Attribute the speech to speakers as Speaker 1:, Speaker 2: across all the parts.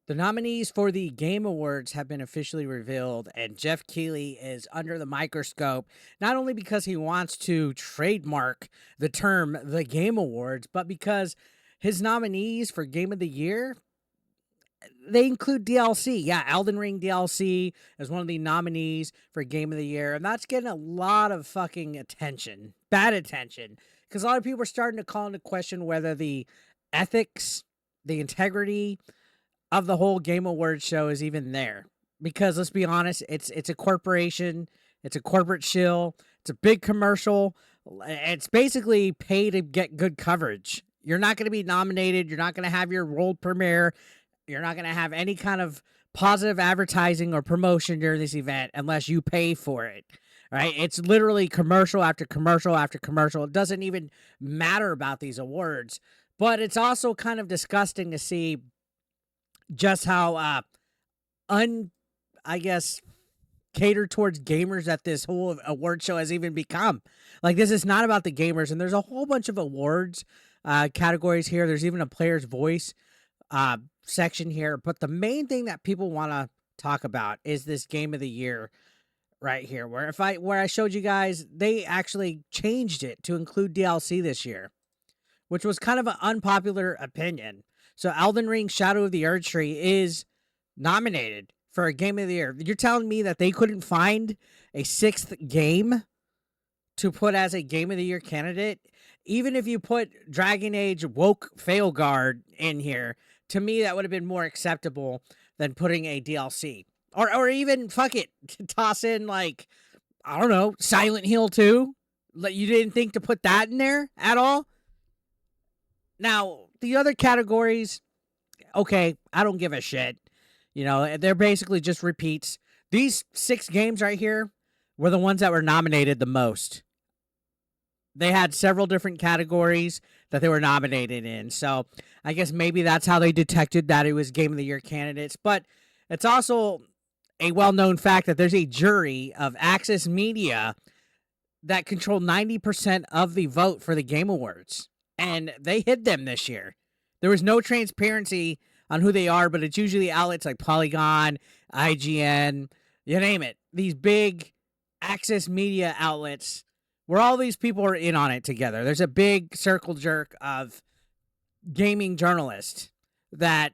Speaker 1: The nominees for the Game Awards have been officially revealed, and Jeff Keighley is under the microscope, not only because he wants to trademark the term the Game Awards, but because his nominees for Game of the Year, they include DLC. Yeah, Elden Ring DLC is one of the nominees for Game of the Year, and that's getting a lot of fucking attention, bad attention, because a lot of people are starting to call into question whether the ethics, the integrity, of the whole Game Awards show is even there. Because let's be honest, it's a corporation, it's a corporate shill, it's a big commercial. It's basically pay to get good coverage. You're not going to be nominated. You're not going to have your world premiere. You're not going to have any kind of positive advertising or promotion during this event unless you pay for it. Right? It's literally commercial after commercial after commercial. It doesn't even matter about these awards. But it's also kind of disgusting to see just how I guess catered towards gamers that this whole award show has even become. Like, this is not about the gamers, and there's a whole bunch of awards categories here. There's even a player's voice section here, but the main thing that people want to talk about is this Game of the Year right here, where I showed you guys, they actually changed it to include DLC this year, which was kind of an unpopular opinion. So Elden Ring Shadow of the Erd Tree is nominated for a Game of the Year. You're telling me that they couldn't find a sixth game to put as a Game of the Year candidate? Even if you put Dragon Age Woke Failguard in here, to me that would have been more acceptable than putting a DLC. Or even, fuck it, toss in, like, I don't know, Silent Hill 2. Like, you didn't think to put that in there at all? Now, the other categories, okay, I don't give a shit. You know, they're basically just repeats. These 6 games right here were the ones that were nominated the most. They had several different categories that they were nominated in. So I guess maybe that's how they detected that it was Game of the Year candidates. But it's also a well-known fact that there's a jury of Access Media that control 90% of the vote for the Game Awards. And they hid them this year. There was no transparency on who they are, but it's usually outlets like Polygon, IGN, you name it. These big access media outlets where all these people are in on it together. There's a big circle jerk of gaming journalists that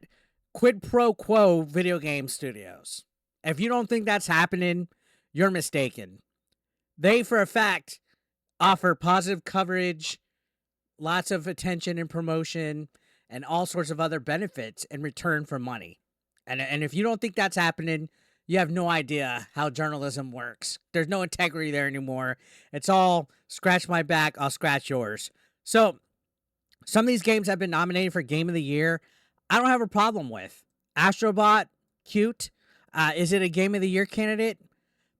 Speaker 1: quid pro quo video game studios. If you don't think that's happening, you're mistaken. They, for a fact, offer positive coverage, lots of attention and promotion, and all sorts of other benefits in return for money. And if you don't think that's happening, you have no idea how journalism works. There's no integrity there anymore. It's all scratch my back, I'll scratch yours. So some of these games have been nominated for Game of the Year. I don't have a problem with. Astrobot, cute. Is it a Game of the Year candidate?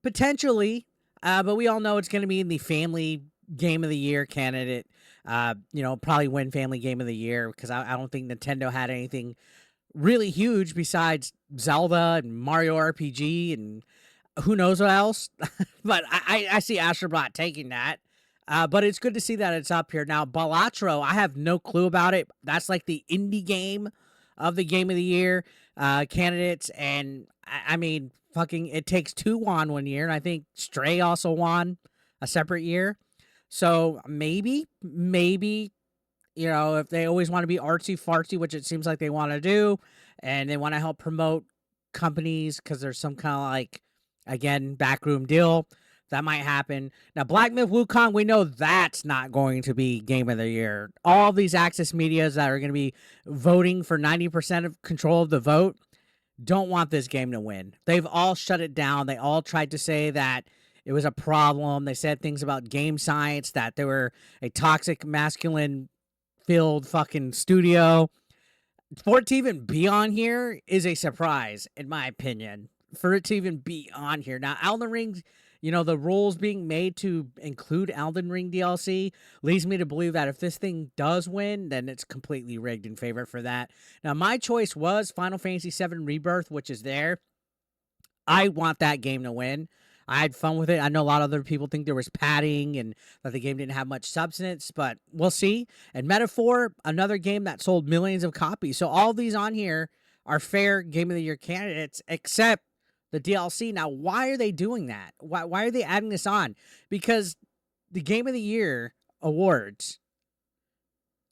Speaker 1: Potentially, but we all know it's going to be in the family Game of the Year candidate. Probably win family Game of the Year because I don't think Nintendo had anything really huge besides Zelda and Mario RPG and who knows what else. But I see Astrobot taking that. But it's good to see that it's up here. Now, Balatro, I have no clue about it. That's like the indie game of the Game of the Year candidates. And I mean, fucking It Takes Two won one year. And I think Stray also won a separate year. So maybe, if they always want to be artsy fartsy, which it seems like they want to do, and they want to help promote companies because there's some kind of like, again, backroom deal, that might happen. Now, Black Myth Wukong, we know that's not going to be Game of the Year. All these access medias that are going to be voting for 90% of control of the vote don't want this game to win. They've all shut it down. They all tried to say that it was a problem. They said things about game science, that they were a toxic masculine filled fucking studio. For it to even be on here is a surprise, in my opinion. For it to even be on here. Now, Elden Ring, the rules being made to include Elden Ring DLC leads me to believe that if this thing does win, then it's completely rigged in favor for that. Now, my choice was Final Fantasy VII Rebirth, which is there. I want that game to win. I had fun with it. I know a lot of other people think there was padding and that the game didn't have much substance, but we'll see. And Metaphor, another game that sold millions of copies. So all of these on here are fair Game of the Year candidates, except the DLC. Now, why are they doing that? Why are they adding this on? Because the Game of the Year awards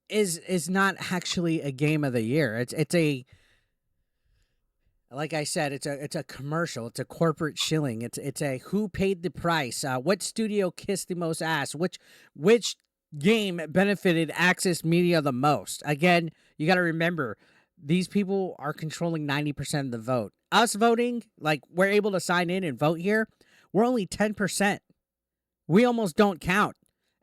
Speaker 1: is not actually a Game of the Year. It's a, like I said, it's a commercial. It's a corporate shilling. It's a who paid the price. What studio kissed the most ass? Which game benefited Access Media the most? Again, you got to remember, these people are controlling 90% of the vote. Us voting, like we're able to sign in and vote here, we're only 10%. We almost don't count.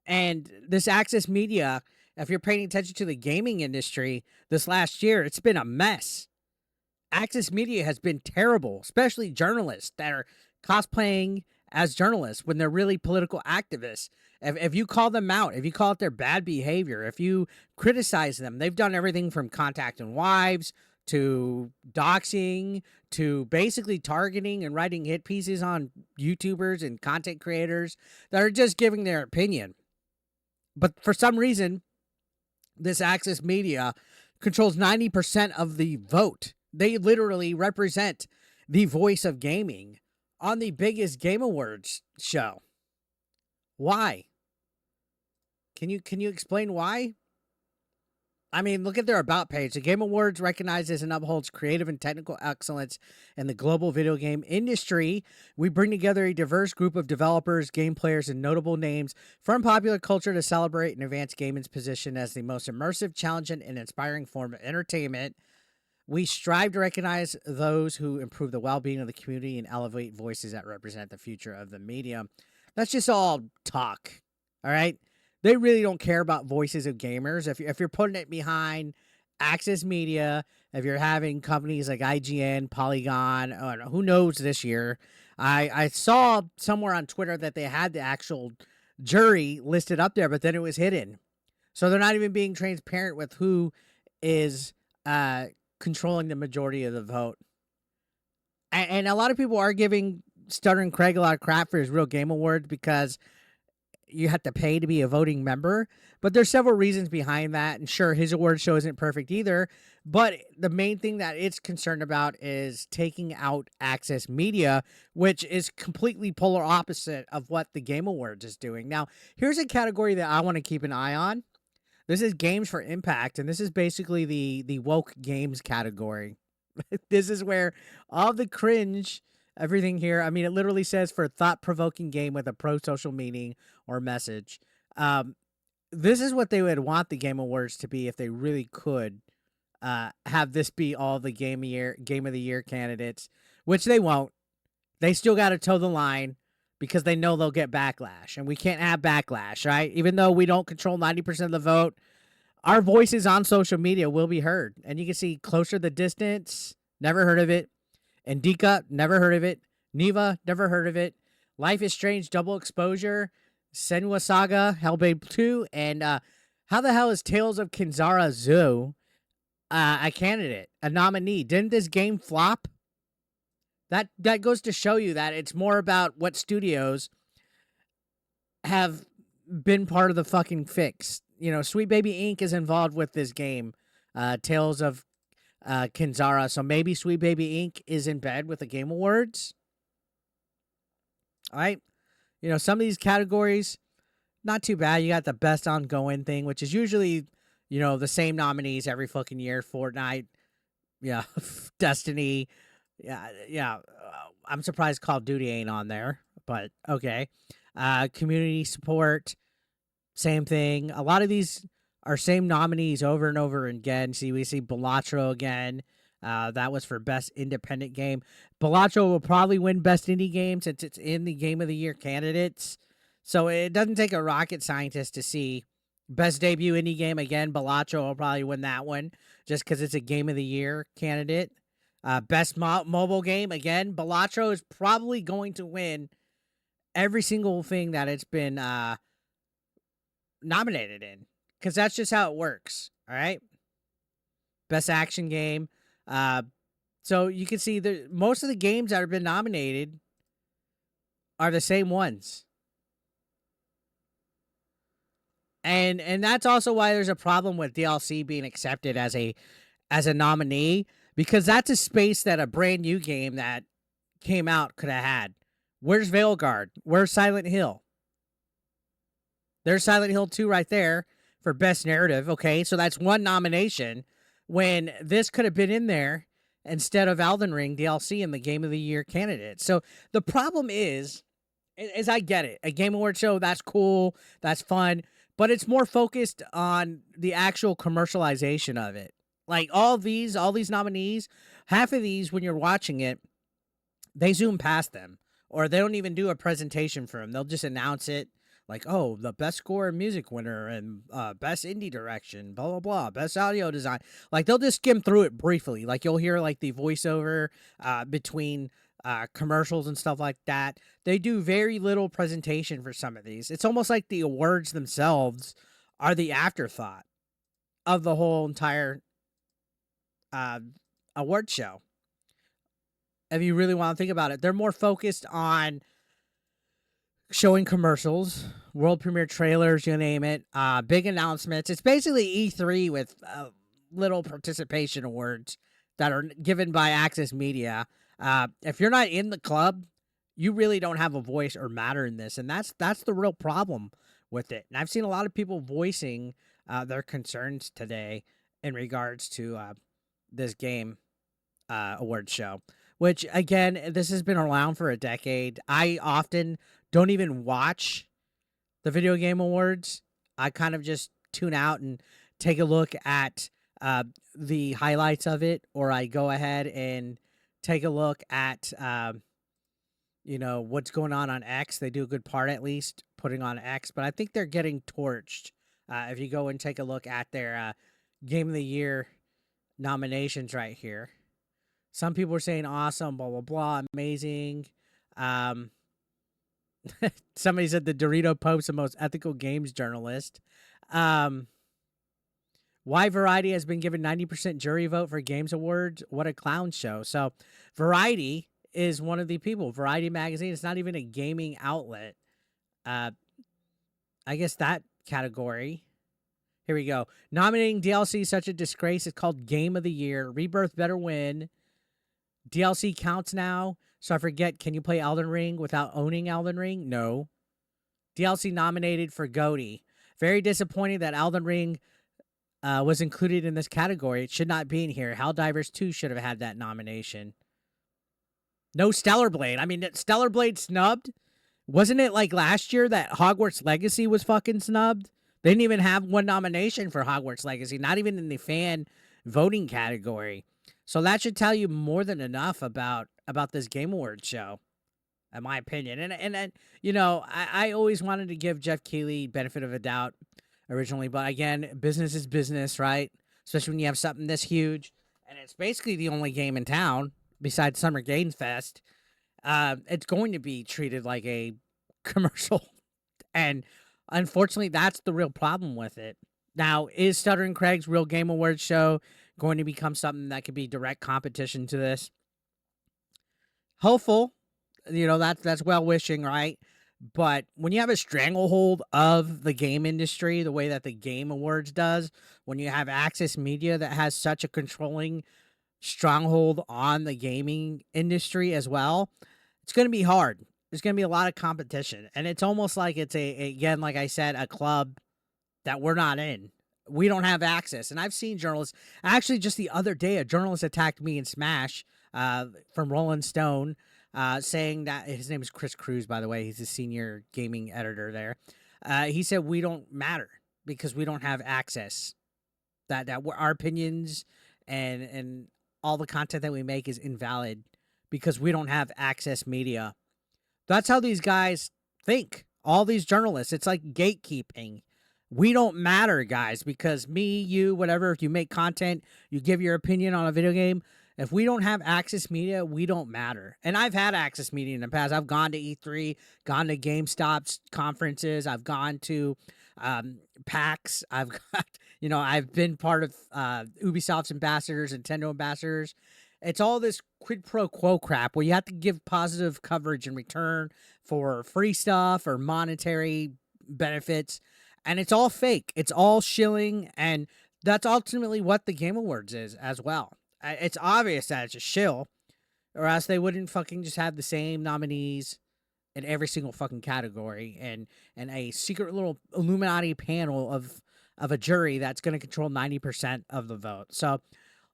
Speaker 1: And this Access Media, if you're paying attention to the gaming industry this last year, it's been a mess. Access Media has been terrible, especially journalists that are cosplaying as journalists when they're really political activists. If you call them out, if you call it their bad behavior, if you criticize them, they've done everything from contacting wives to doxing to basically targeting and writing hit pieces on YouTubers and content creators that are just giving their opinion. But for some reason, this Access Media controls 90% of the vote. They literally represent the voice of gaming on the biggest Game Awards show. Why? Can you explain why? I mean, look at their about page. The Game Awards recognizes and upholds creative and technical excellence in the global video game industry. We bring together a diverse group of developers, game players, and notable names from popular culture to celebrate and advance gaming's position as the most immersive, challenging, and inspiring form of entertainment. We strive to recognize those who improve the well-being of the community and elevate voices that represent the future of the medium. That's just all talk, all right? They really don't care about voices of gamers. If you're putting it behind Access Media, if you're having companies like IGN, Polygon, who knows this year. I saw somewhere on Twitter that they had the actual jury listed up there, but then it was hidden. So they're not even being transparent with who is controlling the majority of the vote. And a lot of people are giving Stuttering Craig a lot of crap for his Real Game Awards because you have to pay to be a voting member. But there's several reasons behind that. And sure, his award show isn't perfect either. But the main thing that it's concerned about is taking out Access Media, which is completely polar opposite of what the Game Awards is doing. Now, here's a category that I want to keep an eye on. This is Games for Impact, and this is basically the woke games category. This is where all the cringe, everything here, I mean, it literally says for a thought-provoking game with a pro-social meaning or message. This is what they would want the Game Awards to be if they really could have this be all the Game of the Year candidates, which they won't. They still got to toe the line because they know they'll get backlash, and we can't have backlash, right? Even though we don't control 90% of the vote, our voices on social media will be heard. And you can see Closer the Distance, never heard of it. Indica, never heard of it. Neva, never heard of it. Life is Strange, Double Exposure. Senua Saga, Hellblade 2. And how the hell is Tales of Kinzara Zoo a candidate, a nominee? Didn't this game flop? That goes to show you that it's more about what studios have been part of the fucking fix. You know, Sweet Baby Inc. is involved with this game, Tales of Kinzara. So maybe Sweet Baby Inc. is in bed with the Game Awards. All right. You know, some of these categories, not too bad. You got the best ongoing thing, which is usually, you know, the same nominees every fucking year. Fortnite, yeah, Destiny. Yeah. I'm surprised Call of Duty ain't on there, but okay. Community support, same thing. A lot of these are same nominees over and over again. We see Balatro again. That was for Best Independent Game. Balatro will probably win Best Indie Game since it's in the Game of the Year candidates. So it doesn't take a rocket scientist to see Best Debut Indie Game. Again, Balatro will probably win that one just because it's a Game of the Year candidate. Best Mobile Game. Again, Balatro is probably going to win every single thing that it's been nominated in because that's just how it works. All right. Best Action Game. So you can see most of the games that have been nominated are the same ones. And that's also why there's a problem with DLC being accepted as a nominee, because that's a space that a brand new game that came out could have had. Where's Veilguard? Where's Silent Hill? There's Silent Hill 2 right there for best narrative. Okay, so that's one nomination when this could have been in there instead of Elden Ring DLC in the Game of the Year candidate. So the problem is I get it. A Game Award show, that's cool, that's fun, but it's more focused on the actual commercialization of it. Like all these nominees, half of these when you're watching it, they zoom past them or they don't even do a presentation for them. They'll just announce it like, oh, the best score and music winner and best indie direction, blah, blah, blah, best audio design. Like they'll just skim through it briefly. Like you'll hear like the voiceover between commercials and stuff like that. They do very little presentation for some of these. It's almost like the awards themselves are the afterthought of the whole entire award show. If you really want to think about it, they're more focused on showing commercials, world premiere trailers, you name it, big announcements. It's basically E3 with little participation awards that are given by Access Media. If you're not in the club, you really don't have a voice or matter in this, and that's the real problem with it. And I've seen a lot of people voicing their concerns today in regards to this game award show, which again, this has been around for a decade. I often don't even watch the video game awards. I kind of just tune out and take a look at the highlights of it, or I go ahead and take a look at what's going on X. They do a good part, at least, putting on X, but I think they're getting torched. If you go and take a look at their Game of the Year nominations right here. Some people are saying awesome, blah, blah, blah, amazing. Somebody said the Dorito Pope's the most ethical games journalist. Why Variety has been given 90% jury vote for Games Awards. What a clown show. So Variety is one of the people. Variety magazine. It's not even a gaming outlet. I guess that category. Here we go. Nominating DLC is such a disgrace. It's called Game of the Year. Rebirth better win. DLC counts now. So I forget, can you play Elden Ring without owning Elden Ring? No. DLC nominated for GOTY. Very disappointed that Elden Ring was included in this category. It should not be in here. Helldivers 2 should have had that nomination. No Stellar Blade. I mean, Stellar Blade snubbed. Wasn't it like last year that Hogwarts Legacy was fucking snubbed? They didn't even have one nomination for Hogwarts Legacy, not even in the fan voting category. So that should tell you more than enough about this Game Awards show, in my opinion. And I always wanted to give Jeff Keighley benefit of a doubt originally, but again, business is business, right? Especially when you have something this huge, and it's basically the only game in town besides Summer Games Fest. It's going to be treated like a commercial, and unfortunately, that's the real problem with it. Now, is Stuttering Craig's Real Game Awards show going to become something that could be direct competition to this? Hopeful, that's well wishing, right? But when you have a stranglehold of the game industry, the way that the Game Awards does, when you have Access Media that has such a controlling stronghold on the gaming industry as well, it's going to be hard. There's going to be a lot of competition, and it's almost like it's again, like I said, a club that we're not in. We don't have access. And I've seen journalists, actually just the other day, a journalist attacked me in Smash from Rolling Stone, saying that, his name is Chris Cruz, by the way. He's a senior gaming editor there. He said, we don't matter because we don't have access. That our opinions and all the content that we make is invalid because we don't have Access Media. That's how these guys think. All these journalists, it's like gatekeeping. We don't matter, guys, because me, you, whatever, if you make content, you give your opinion on a video game, if we don't have Access Media, we don't matter. And I've had Access Media in the past. I've gone to E3, gone to GameStop's conferences. I've gone to PAX. I've got, I've been part of Ubisoft's ambassadors, Nintendo ambassadors. It's all this quid pro quo crap where you have to give positive coverage in return for free stuff or monetary benefits. And it's all fake. It's all shilling. And that's ultimately what the Game Awards is as well. It's obvious that it's a shill, or else they wouldn't fucking just have the same nominees in every single fucking category, and a secret little Illuminati panel of a jury that's going to control 90% of the vote. So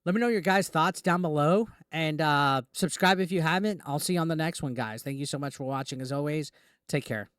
Speaker 1: let me know your guys' thoughts down below, and subscribe if you haven't. I'll see you on the next one, guys. Thank you so much for watching. As always, take care.